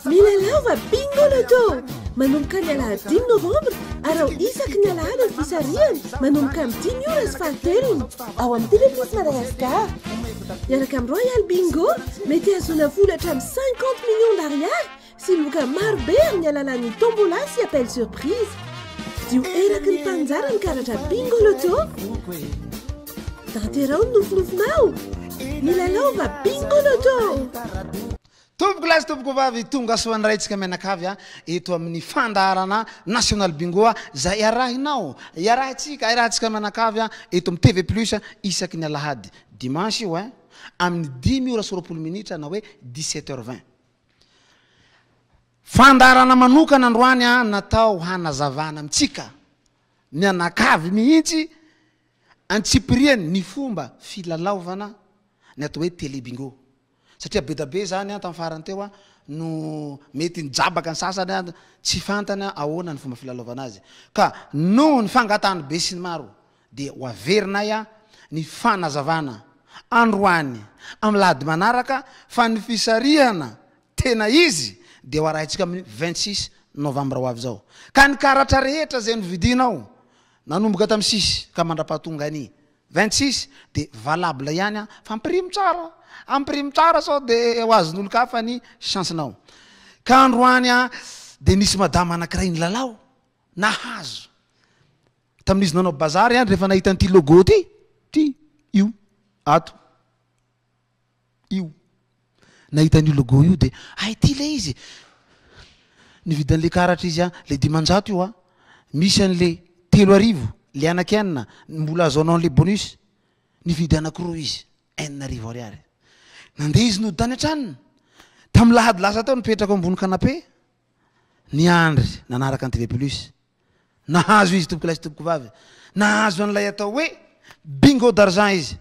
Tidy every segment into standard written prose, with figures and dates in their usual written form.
Milalava bingo loto manomboka ny alahady 5 novembre ary ao isaky ny alahady ny fisariany manomboka amin'ny 10 ora sy valitelony ao amin'ny Télépolis Madagascar. Miaraka amin'ny Royal Bingo mety azona volatra amin'ny 50 millions d'ariary sy loka marobe amin'ny alalan'ny tombola sy appel surprise. Dio eraky ny mpanjara ny karatra bingo loto. Tanterao ny nofinofinao. Milalava bingo loto. Tomboko lasy tomboko vavy tonga soany raitsika menakavy eto amin'ny fandaharana national bingo zay iarahinao iarahintsika menakavy eto amin'ny TV Plus isaky ny alahady dimanche io amin'ny 10 ora sy 20 minitra na hoe 17h20. Fandaharana manokana androany natao hanazavana amitsika mianakavy mihitsy antsipiriany ny fomba filalaovana ny atao hoe télé bingo. Satria bedabe zany tamin'ny farany teo no mety njabaka ny sasany tsy fantany ahoana ny fomba filalaovana azy. Ka no ny fangatahany be sy ny maro dia ho averinay ny fanazavana androany amin'ny lahady manaraka fa ny fisarihana tena izy dia ho arahintsika amin'ny 26 novembre ho avy zao. Ka ny karatra rehetra zay novidinao nanomboka tamin'ny 6 ka mandrapahatonga ny 26 dia valable ihany fa ampirimo tsara sao dia ho azon'olo ka fa ny chancenao. Ka androany dia nisy madama anankiray ny lalao nahazo tamin'izy nanao bazary rehefa nahita an'ity logo ty io ato io nahita an'io logo io dia ty le izy nividan'le karatra izy le 500 io misy an'le 3,000 le anakenina mbola azaonao le bonus nividy anankiroa izy 9,000 ariary. Nandeha izy no tany antranony tamin'ny lahady lasa tao nipetraka ambony canapé niandry nanaraka ny TV Plus nahazo izy tompoko lasy tompoko vavy nahazo an'ilay atao hoe bingo d'argent izy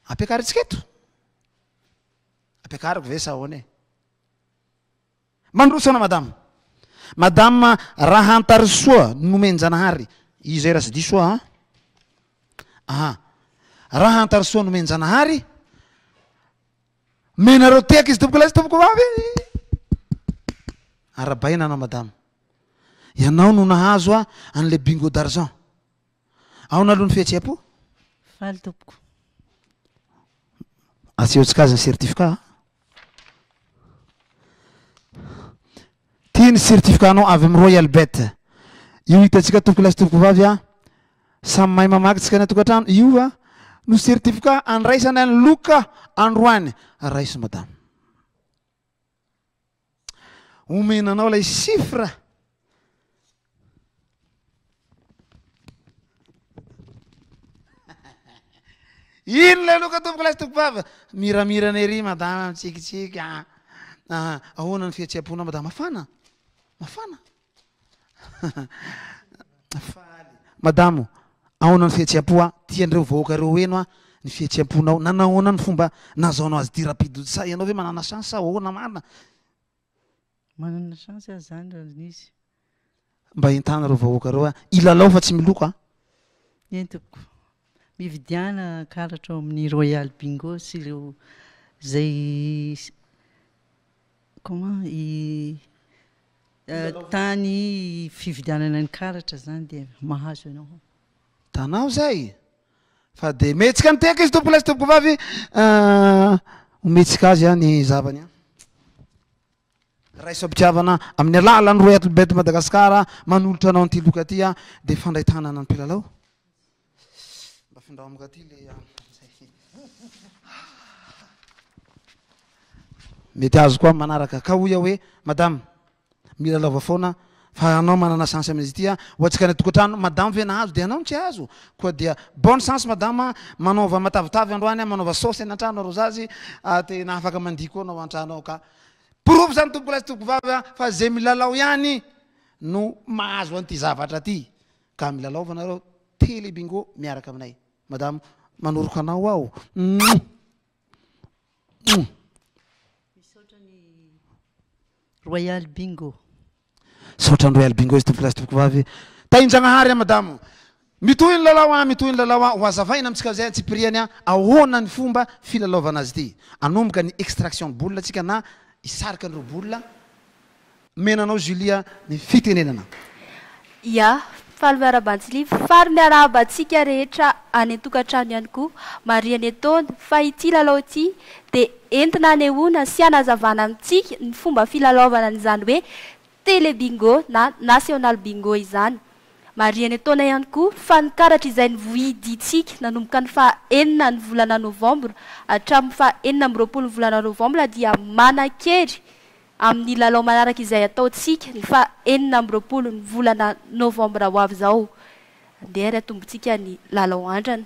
ampiakaritsika eto ampiakariko ve sa ahoana mandrosana madame raha antary soa nomen-janahary izy raha sy diso raha antary soa nomen-janahary menareo teky izy tompoko lasy tompoko vavy arabaina anao madame ianao no nahazo an'le bingo d'argent ao naloha ny fihetsem-po faly tompoko asehotsika azy ny certificat tia ny certificat anao avy amin'ny Royal Bet io hitatsika tompoko lasy tompoko vavy samy mahay mamakitsika ny atokantrano io no certificat andraisany any loka androany raisy madame omenanao lay chiffre ino lay loka tompoko lasy tompoko vavy miramirana ery madame mitsikitsiky ahoana ny fihetsem-pona madame mafana madame ahoana ny fihetsem-po tiandreo vahoakareo eno ny fihetsem-ponao nanahoana ny fomba nazaonao azy ty rapide sa ianao ve manana chance sa ahoana manana chance azy zany raha nisy mba entana reo vahoakareo ilalao fa tsy miloko eny tompoko mividiana karatra amin'ny Royal Bingo sy ireo zay comment tany fividianana ny karatra zany dia mahazo ianao tanao zay fa de metsika ny teka izy tompoko lasy tompoko vavy ometsika azy ny zavany raiso ampitiavana amin'ny alalany Royal Bet Madagascar manolotra anao an'ity loka ty dia fandraitanana ny mpilalao mba findrao amika ty le mety azo koa manaraka ka hoy hoe madame milalava foana fa anao manana chance amin'izy ity hoatsika ny tokantrano madame ve nahazo dia anao tsy azo koa dia bonne chance madame manaova matavitavy androany manaova saosy any antrano arozazy tena afaka mandihy koa anao antrano ao ka prove zany tompoko lasy tompoko vavy fa zay milalao ihany no mahazo an'ity zavatra ty ka milalao fa nareo télé bingo miaraka aminay madame manoroka anao ao Royal Bingo saotrany Royal Bingo izy tompoko lasy tompoko vavy tainjagnahary madame mitohy ny lalao ho azavaina amitsika zay tsipiriany ahoana ny fomba filalaovana azy ty anomboka ny extraction boule tsika na isarika an'ireo bolina menanao Julia ny fitenenana. Ya faly miarabantsily fary miarabantsika rehetra any an-tokantrano ihany koa mariany ataony fa ity lalao ity dia entina anehoana sy hanazavana amintsika ny fomba filalaovana n'izany hoe telebingo na national bingo izany. Mariany ataona ihany koa fa nikaratra izay nivoiditsika nanomboka ny fa 4 ny volana novambra hatramin'ny fa 4 ny volana novambra dia manan-kery amin'ny lalao manaraka izay ataontsika ny fa 4 ny volana novambra ho avy izao. Andeha ry atombotsika ny lalao andrana.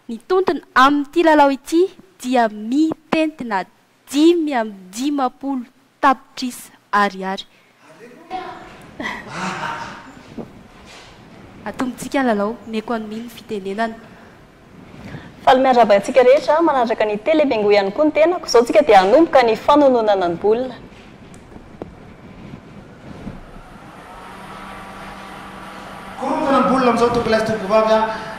Ny tontony amin'ity lalao ity dia mitentina 5 tapitrisa ariary. Atombotsika ny lalao meko amin'ny fitenenana. Faly miarabantsika rehetra manaraka ny telebingo ihany koa ny tenako. Izao tsika dia hanomboka ny fanononana ny bolina. Korotana ny bolina amin'izao tombolasy tompovavy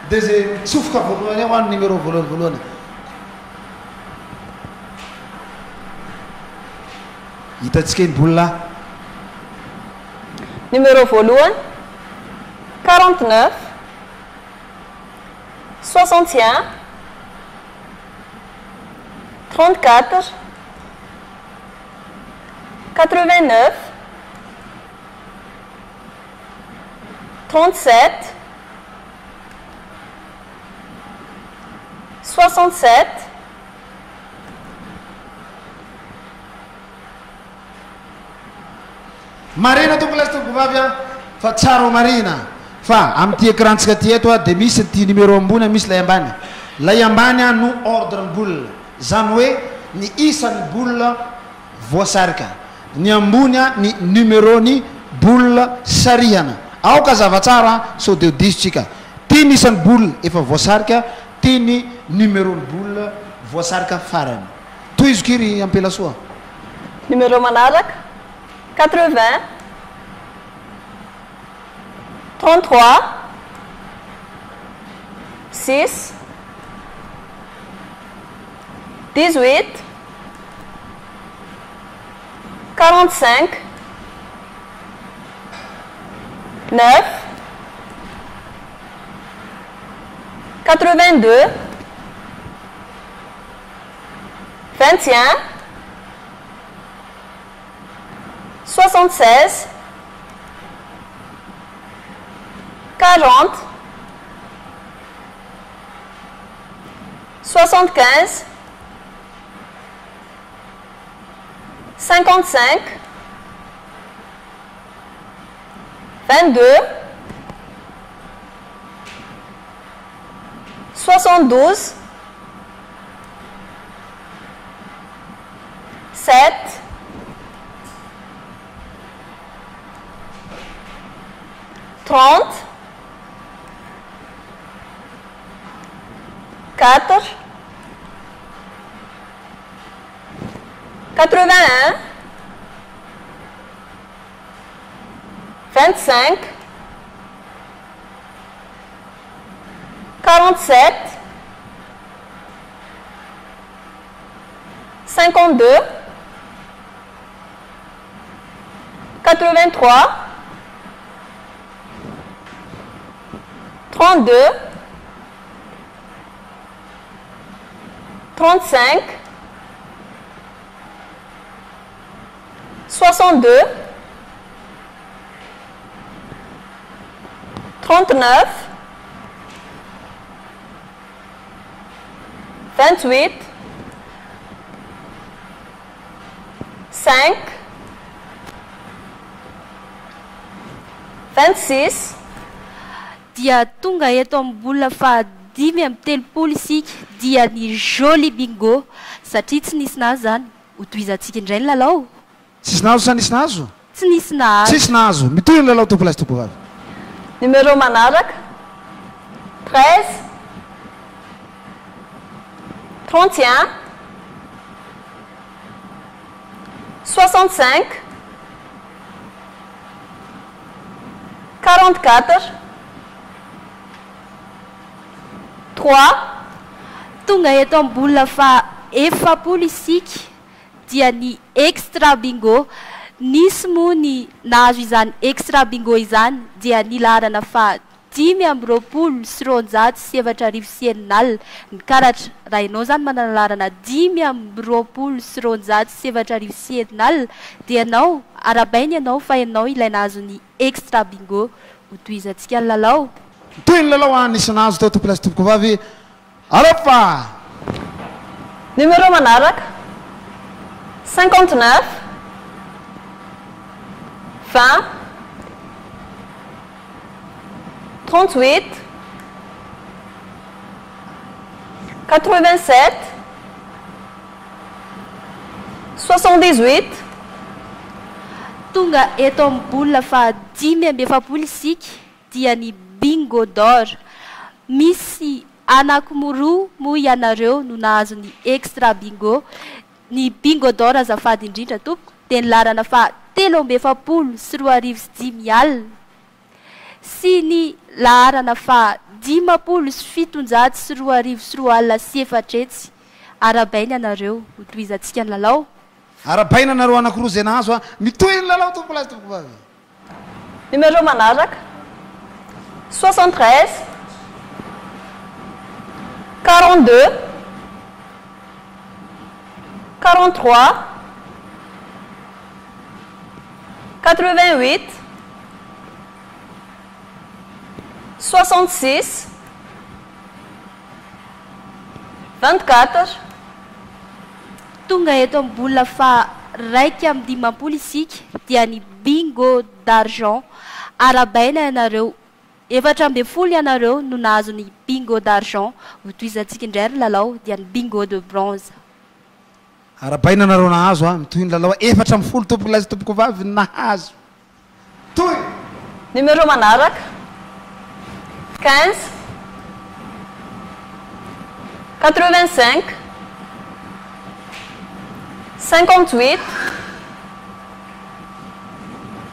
dia zay mitsofoka voalohany ho an'ny numéro voalohany. Hitantsika ny bolina. Numéro voalohany 49 61 34 89 37 67 Marina tombolasy tompovavy fa tsara marina fa amin'ity écrantsika ty eto dia misy ty numéro ambony misy lay ambany. Lay ambany no ordre ny bolina zany hoe ny isan'ny bolina voasarika, ny ambony ny numéro ny bolina sarihana. Aoka zavatsara sao dia disotsika ty ny isan'ny bolina efa voasarika, ty ny numéro ny bolina voasarika farany. Toizokiry ampela soa. Numéro manaraka 80 33 6 18 45 9 82 21 76 40 75 55 22 72 7 30 4 81 25 47 52 83 32 35 62 39 28 5 26 dia tonga eto amin'ny bolina fa 5 isika dia ny joli bingo satria tsy nisy nazo zany hotoizantsika indray ny lalao. Tsisy nazo sa nisy nazo? Tsy nisy nazo. Tsisy nazo. Mitohy ny lalao tompolasy tompovavy. Numéro manaraka 13 31 65 44 3 tonga eto amin'ny bolina fa 7 isika dia ny extra bingo. Nisy moa ny nahazo izany extra bingo izany dia nilarana fa 5,7 ny karatra raha ianao zany manalarana 5,7 dia ianao arabainy ianao fa ianao ilay nahazo ny extra bingo ho toizantsika ny lalao. Toy ny lalao anisy nahazo tao tompo lasy tompoko vavy alofa numéro manaraka 59 20 38 87 78 tonga eto amin'ny bola fa 5 isika dia ny bingo d'or. Misy anakimoroa moa ianareo no nahazo ny extra bingo. Ny bingo d'or azafady indrindra tompoko dia nilarana fa 3,75 alina sy ny laharana fa 10,7 arabainy anareo ho toizantsika ny lalao. arabaina anareo anakiroa zay nahazo mitoy ny lalao tompo lasy tompoko vavy. numéro manaraka 73 42 43 88 66 24 tonga eto amin'ny bola fa 2,50 isika dia ny bingo d'argent. Arabaina ianareo 4,40 ianareo no nahazo ny bingo d'argent ho toizantsika indray ny lalao dia ny bingo de bronze. arabaina anareo nahazo mitoy ny lalao 4,40 tompoko lasy tompoko vavy nahazo. Toy numéro manaraka 15 85 58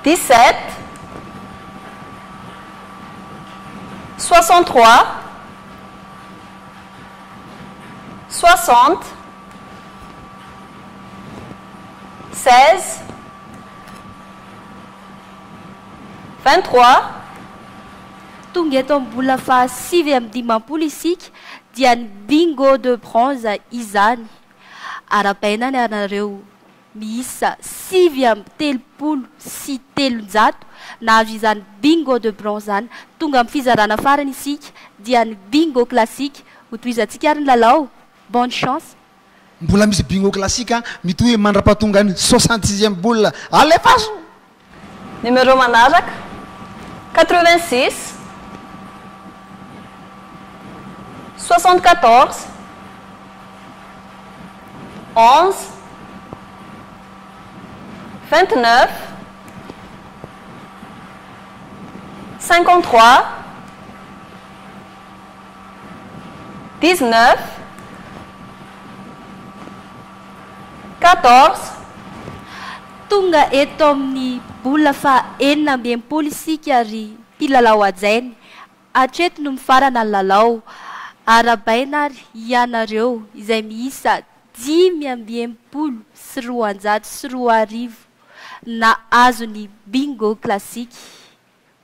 17 63 60 16 23 tonga eto amin'ny bola fa 5,50 isika dia ny bingo de bronze izany. Arabaina ny anareo miisa 5,73 nahazo izany bingo de bronze zany. Tonga amin'ny fizarana farany isika dia ny bingo classique ho toizantsika ary ny lalao. Bonne chance. mbola misy bingo classique mitoy mandra-pahatonga ny 66e bola alefaso. numéro manaraka 86 74 11 29 53 19 14 tonga eto amin'ny bola fa 4,40 isika ary mpilalao ajainy. Hatreto no mifarana ny lalao. Arabaina ary ianareo izay miisa 5,4 na azo ny bingo classique.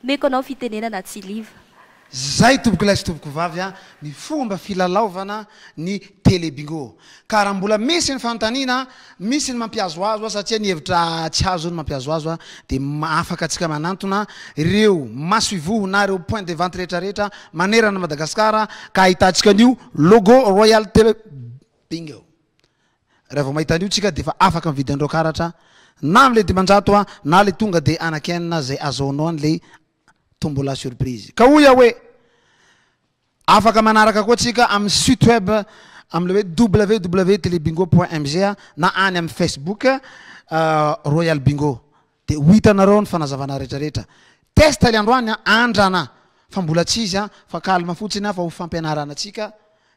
Meko anao fitenenana tsiliva. Zay tompoko lasy tompoko vavy ny fomba filalaovana ny télé bingo. Ka raha mbola misy ny fanontaniana, misy ny mampiazoazo satria ny hevitra tsy azo ny mampiazoazo dia afaka atsika manantona ireo masoivoho na ireo point de vente rehetrarehetra manerana Madagasikara ka ahitantsika an'io logo Royal Télé Bingo. Raha vao mahita an'io tsika dia efa afaka mividy andreo karatra na amin'ilay dimanjato na le tonga dia anakenina zay azahoanao an'ilay tombola surprise. Ka hoy hoe afaka manaraka koa tsika amin'ny site web amin'ilay hoe www.telebingo.mg na any amin'ny Facebook Royal Bingo dia ho hitanareo ny fanazavana rehetrarehetra. Testa le androany andrana fa mbola tsy izy fa kalma fotsiny fa ho fampianarana atsika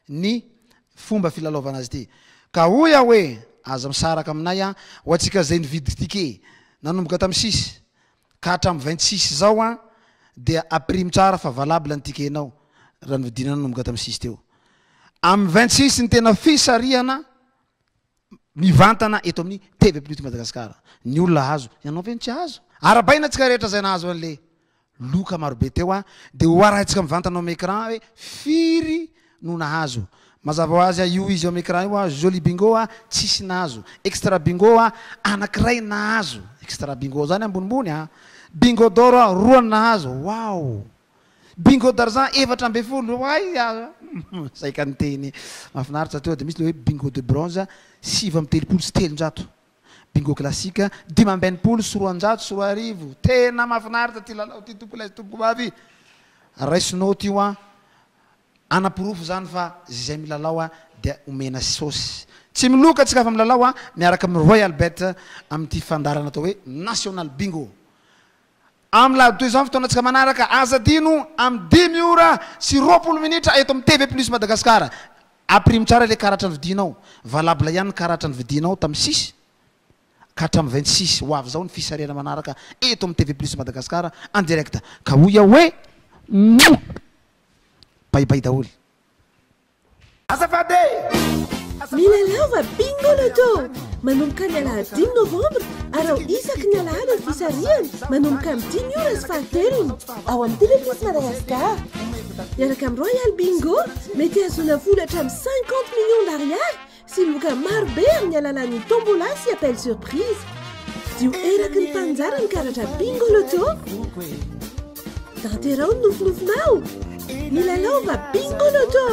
ny fomba filalaovana azy ity. Ka hoy hoe aza misaraka aminay ho atsika zay nividy ticket nanomboka tamin'ny 6 ka hatramin'ny 26 zao dia aprime tsara fa valable ny tikenao raha nividina nanomboka tamin'ny 6 teo. Amin'ny 26 ny tena fisarihana mivantana eto amin'ny TV plus Madagasikara. Ny olona azo ianao ve tsy azo arabaina tsika rehetra zay nahazo an'le loka marobe teo a de hoarahantsika mivantana amin'ny écran hoe firy no nahazo mazava ho azy io izy amin'ny écran io a joli bingo a tsisy nahazo extra bingo a anankiray nahazo extra bingo zany ambonimbony a bingo d'or a roa nahazo wow bingo d'argent efatra ambe folo ay zay ka niteny mahafinaritra teo de misy le hoe bingo de bronze 7 sy 3 bingo classique 5 sy 3 sy 4 tena mahafinaritra ty lalao ty tompoko lay tompoko mavy raisinao ty io a anapirofo zany fa zay milalao a dia omena sauce tsy miloka tsika fa milalao a miaraka amin'ny Royal Bet amin'ity fandarana atao hoe national bingo am la 2 ans fotoana tsika manaraka azadino am 10 ora sy 20 minitra eto amin'ny TV plus Madagasikara aprimo tsara le karatra ny vidinao valable ihany karatra ny vidinao tam 6 4 am 26 ho avy zao ny fisarena manaraka eto amin'ny TV plus Madagasikara en direct ka hoia hoe bye daholo milalao va bingo loto manomboka ny alahady 5 novembre ary ao isaky ny alahady ny fisariany manomboka amin'ny 10 ora sy fahatelony ao amin'ny TV plus Madagasikara miaraka amin'ny Royal Bingo mety azona volatra amin'ny 50 millions d'ariary sy loka marobe amin'ny alalan'ny tombola sy appel surprise dio eraky ny mpanjara ny karatra bingo loto tanterao ny nofinofinao milalao va bingo loto